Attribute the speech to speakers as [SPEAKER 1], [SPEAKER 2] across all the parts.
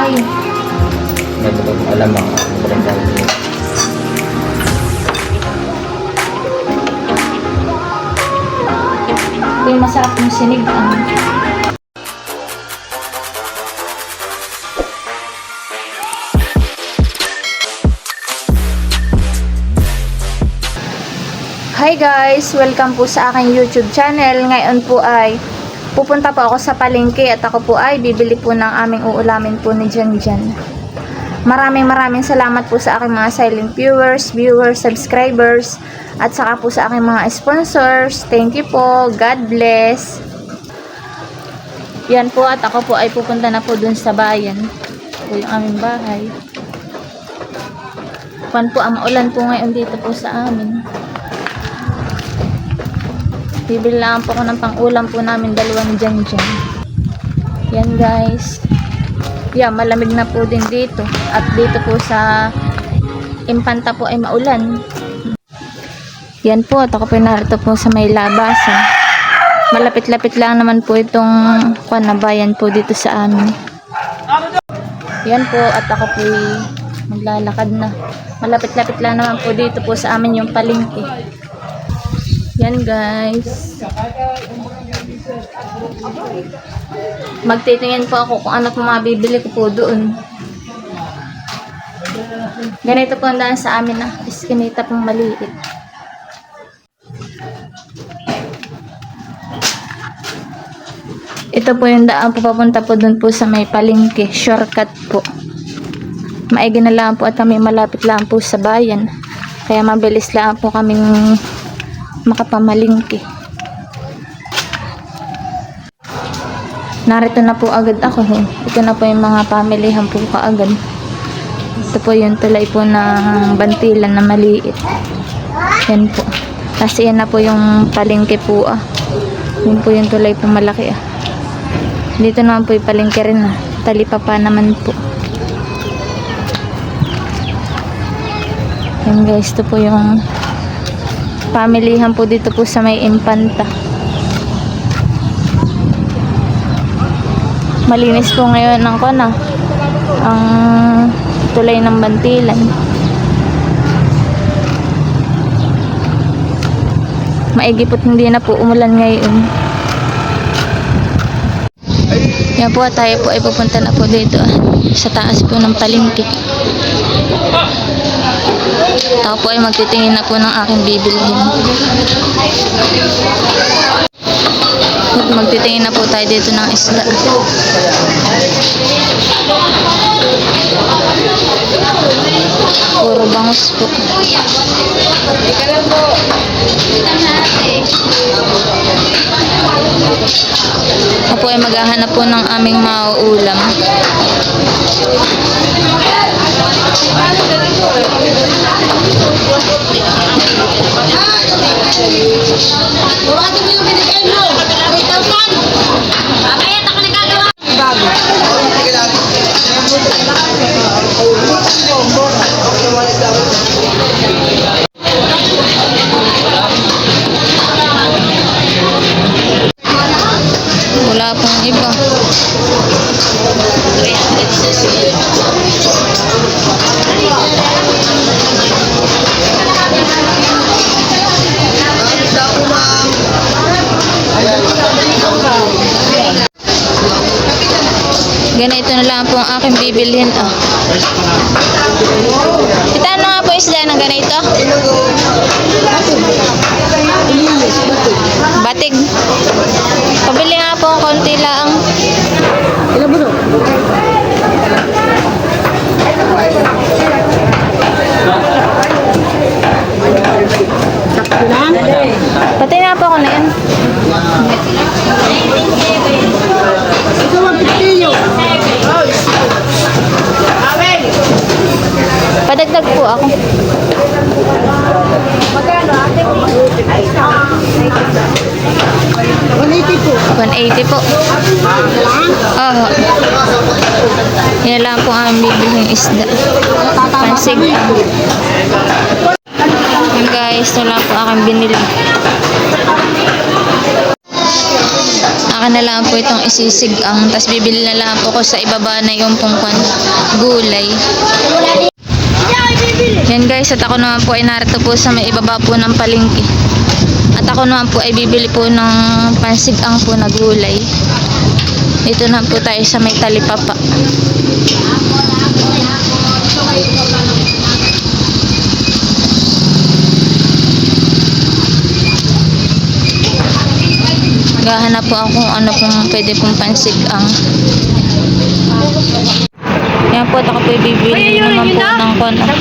[SPEAKER 1] bahay.
[SPEAKER 2] Hindi ko alam ang barangay.
[SPEAKER 1] Ito yung masarap yung sinigang. Hi guys! Welcome po sa aking YouTube channel. Ngayon po ay pupunta po ako sa palengke at ako po ay bibili po ng aming uulamin po ni Janjan. Maraming salamat po sa aking mga silent viewers, subscribers, at saka po sa aking mga sponsors. Thank you po. God bless. Yan po, at ako po ay pupunta na po dun sa bayan. Po yung aming bahay. Maulan po ngayon dito po sa amin. Bibili lang po ako ng pang-ulam po namin, dalawang Janjan. Yan guys. Yeah, malamig na po din dito. At dito po sa Impanta po ay maulan. Yan po, at ako po narito po sa may labasan. Malapit-lapit lang naman po itong bayan po dito sa amin. Yan po, at ako po maglalakad na. Malapit-lapit lang naman po dito po sa amin yung palengke. Yan guys. Magtitingin po ako kung ano po mabibili ko po doon. Ganito po ang daan sa amin na iskinita pong maliit. Ito po yung daan po papunta po doon po sa may palengke. Shortcut po. Maigi na lang po at kami malapit lang po sa bayan. Kaya mabilis lang po kaming makapamalingki. Narito na po agad ako. Ito na po yung mga pamilihan po kaagad. Ito po yung tulay po ng bantilan na maliit. Yan po. Kasi yan na po yung palengke po Yan po yung tulay po malaki Dito naman po yung palengke rin Talipapa naman po. Yan guys, ito po yung pamilihan po dito po sa may Impanta. Malinis po ngayon ang ang tulay ng bantilan. Maigi po't hindi na po umulan ngayon. Yan po, tayo po ay pupunta na po dito sa taas po ng palengke. Ako po ay magtitingin na po ng aking bibilhin. Magtitingin na po tayo dito ng isda. Puro bangus po. Ako po ay maghahanap po ng aming mauulam. Wala pong iba. Ganito na lang po ang aking bibilhin. Itano nga po isda ng ganito? Batig. Pabili nga po ang konti lang. Ilan ba ito? Pati nga po ako na yan. Padagdag po ako. Magkano ate? 180 po. 180 po. Yan lang po ang bibiling isda. Pansig. Yan guys, ito lang po aking binili. Akin na na lang po itong isisigang. Tapos bibili na lang po ko sa ibaba na yung pungkwan gulay. Yan guys, at ako naman po ay narito po sa may ibaba po ng palengke. At ako naman po ay bibili po ng pansigang po na gulay. Dito na po tayo sa may talipapa. Gahanap po ako kung ano pong pwede pong pansigang. Yan po, ako po bibili naman po ng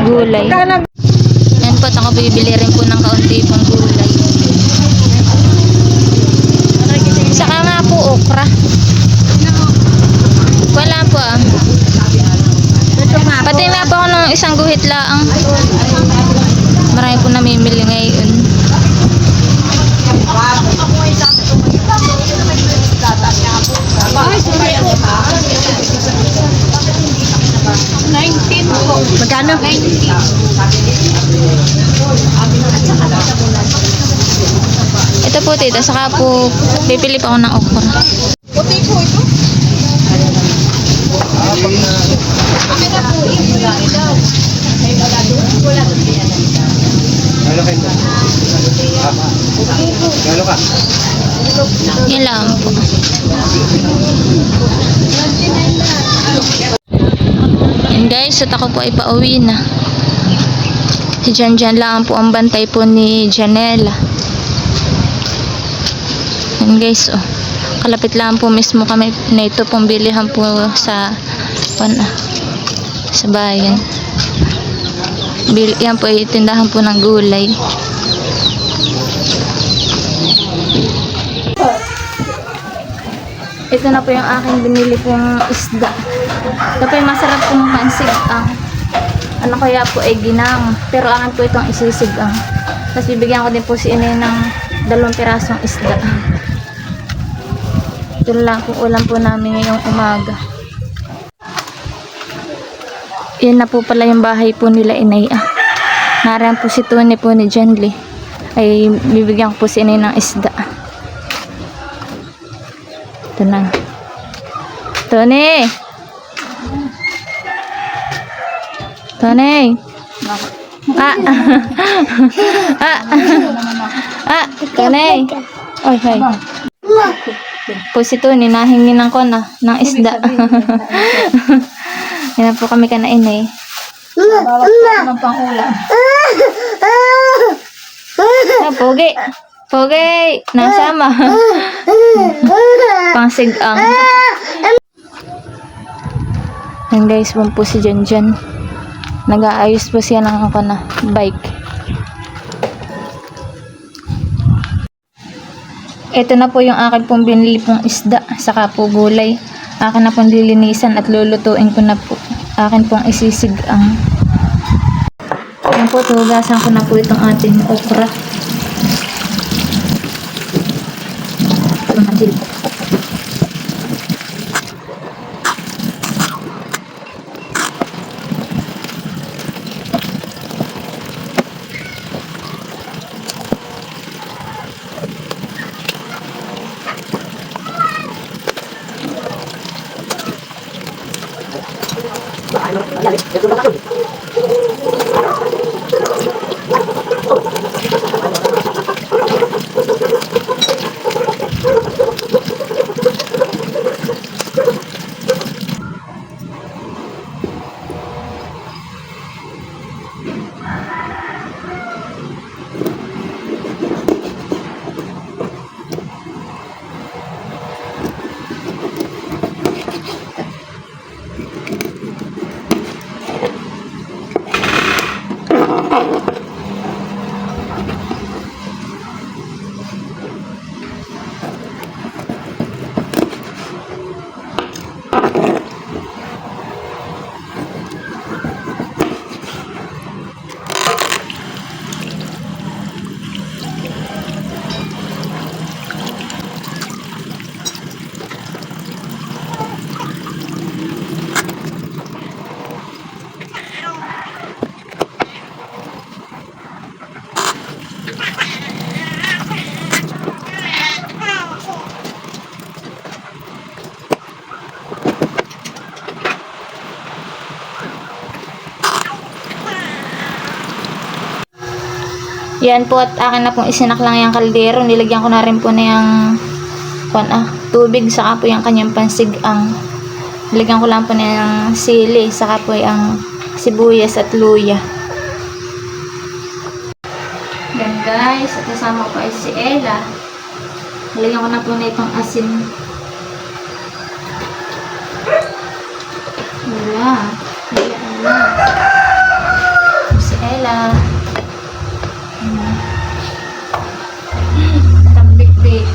[SPEAKER 1] gulay. Yan po, ako bibili rin po ng kaunti pong gulay. Saka nga po okra. Wala po ah. Pati na po ako ng isang guhit laang. Marami po namimili ngayon.
[SPEAKER 3] Magkano? 90.
[SPEAKER 1] Ito po tita, saka po pipili pa ako ng okra.
[SPEAKER 3] Puti po ito.
[SPEAKER 1] Yan lang po. Yan guys, at ako po ay pauwi na. Si Jan lang po ang bantay po ni Janela. Yan guys, oh. Kalapit lang po mismo kami na ito pong bilihan po sa sa bayan. Yan po ay tindahan po ng gulay. Ito na po yung aking binili pong isda. Ito po yung masarap pong pansigang. Ano kaya po ay ginang. Pero akin po itong isisigang. Tapos bibigyan ko din po si Inay ng 2 pirasong isda. Ito lang po ulam po namin ngayong umaga. Yan na po pala yung bahay po nila Inay. Narayan po si Tony po ni Jenly. Ay bibigyan ko po si Inay ng isda. Ito na. Tony! Tony! Tony! Oy, hay. Po si Tony, nahingi ng kona, ng isda. Yan po kami kanain eh.
[SPEAKER 3] Bawat ng pangulam.
[SPEAKER 1] Pogi! Pogi! Nasama. Pangsigang. Yan guys, po si Jan. Nag-aayos po siya ng bike. Ito na po yung akin pong binili pong isda, saka po gulay. Akin na pong lilinisan at lulutuin ko na po. Akin pong isisigang. Yan po, tugasan ko na po itong ating okra. Matil. Yan po at akin na pong isinak lang yung kaldero. Nilagyan ko na rin po na yung tubig saka po yung kanyang pansigang. Nilagyan ko lang po na yung sili saka po yung sibuyas at luya. Yan guys, at kasama ko ay si Ella. Nilagyan ko na po na itong asin. Wala. Ella. Si Ella. Tambik-bik.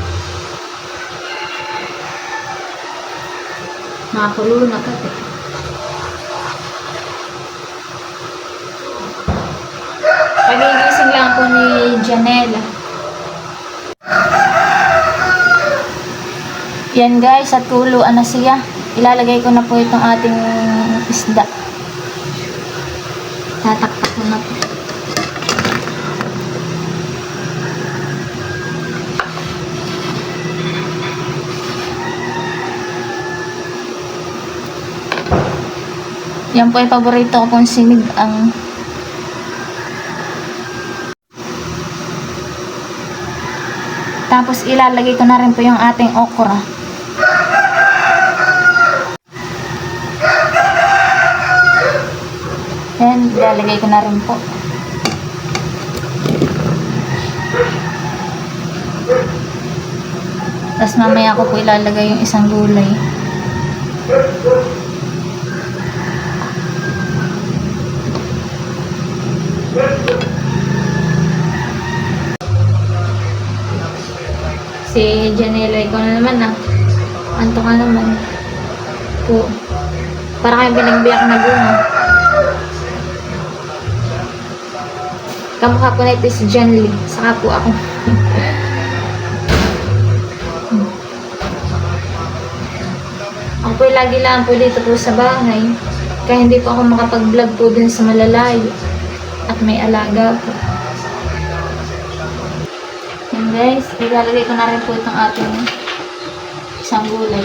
[SPEAKER 1] Nakakulo na pati. Pagigising lang po ni Janela. Yan guys, at kuluan na siya. Ilalagay ko na po itong ating isda. Tataktak ko na po. Yan po ay paborito ko pong sinigang. Tapos ilalagay ko na rin po yung ating okra. Yan, ilalagay ko na rin po. Tapos mamaya ko po ilalagay yung isang gulay. Si Janela, ikaw na naman ah. Anto ka naman. Po. Para kayong binagbiyak na bunga. Kamukha po na ito si John Lee. Saka po ako. Ako po lagi lang po dito po sa bahay. Kaya hindi po ako makapag-vlog po din sa malalayo. At may alaga po. Yan guys, ilalagay ko na rin po itong ating isang gulay.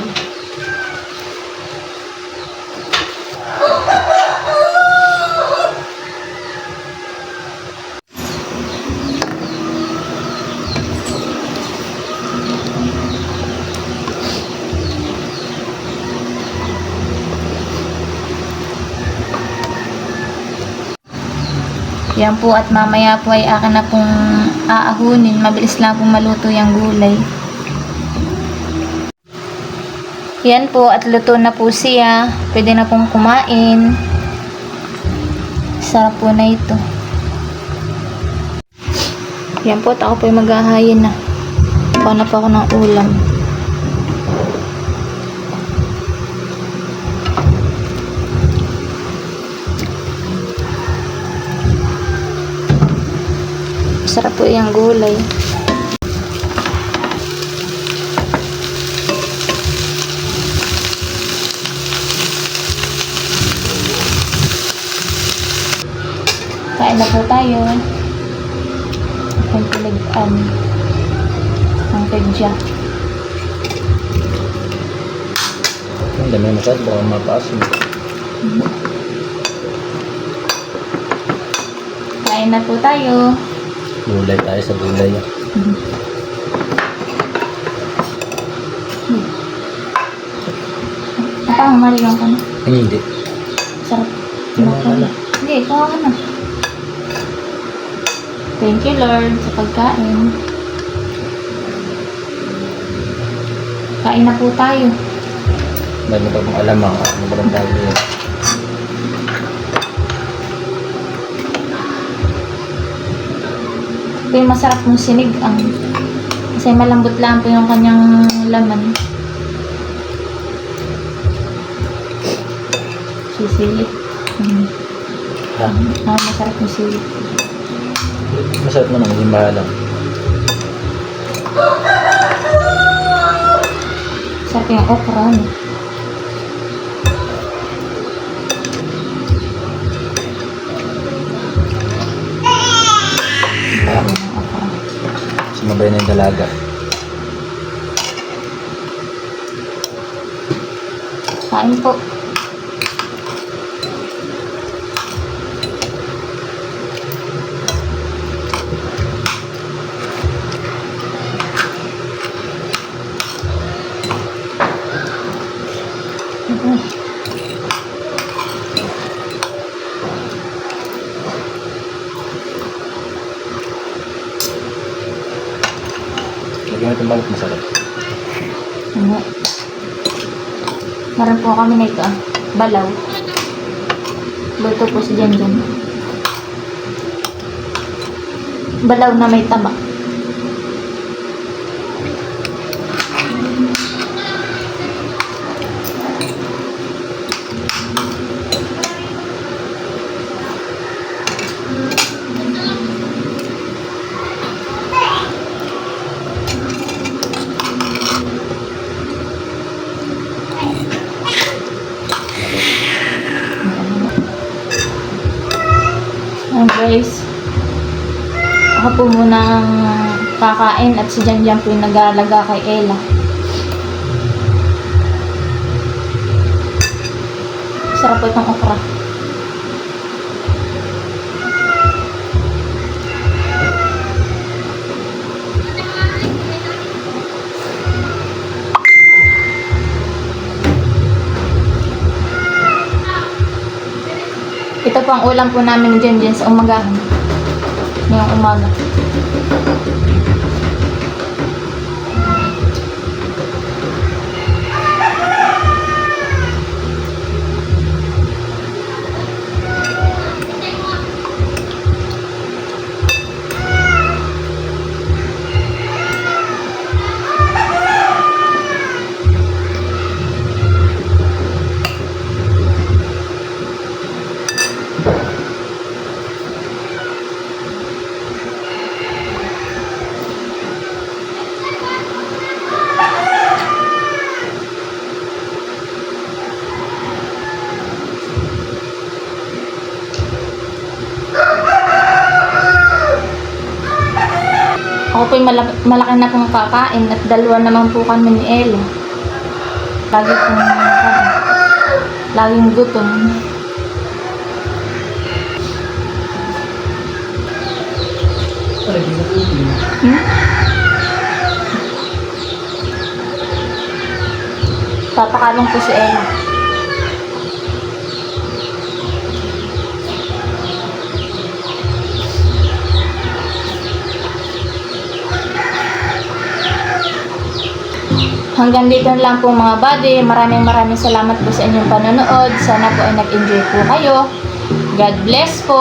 [SPEAKER 1] Yan po at mamaya po ay akin na pong aahunin. Mabilis lang pong maluto yung gulay. Yan po at luto na po siya. Pwede na pong kumain. Sarap po na ito. Yan po at ako po ay maghahayin na. Paano po ako ng ulam. Sarap po yung gulay. Kain na po tayo. Ang piligan ng pedya.
[SPEAKER 2] Ang dami masyado, baka mapaasin.
[SPEAKER 1] Kain na po tayo.
[SPEAKER 2] Gulay tayo sa gulay.
[SPEAKER 1] Napang marilang ka na.
[SPEAKER 2] Ay, hindi.
[SPEAKER 1] Sarap.
[SPEAKER 2] Wala.
[SPEAKER 1] Hindi, kuha ka na. Thank you Lord sa pagkain. Kain na po tayo.
[SPEAKER 2] Ba't mo pa kung alam ang mabarang tawag yun.
[SPEAKER 1] Ito yung masarap mong sinigang. Kasi malambot lang po yung kanyang laman. Sisili. Masarap yung sili.
[SPEAKER 2] Masarap naman, hindi mahalang.
[SPEAKER 1] Sarap yung okra. No?
[SPEAKER 2] Sumabay na yung dalaga.
[SPEAKER 1] Kain po.
[SPEAKER 2] yung manok masarap.
[SPEAKER 1] Ano? Meron po kami nito balaw. Luto po si Janjan. Balaw na may taba. Ayan guys, ako po muna ang kakain at si Janjan po yung nag-aalaga kay Ella. Sarap po itong okra. Ito po ang ulam po namin dyan sa umagahan. Ngayong umaga. Ako po'y malaki na pong kakain at dalawa naman po kami ni Ella. Laging gutom. Tapakalong po si Ella. Hanggang dito lang po mga buddy. Maraming salamat po sa inyong panonood. Sana po ay nag-enjoy po kayo. God bless po.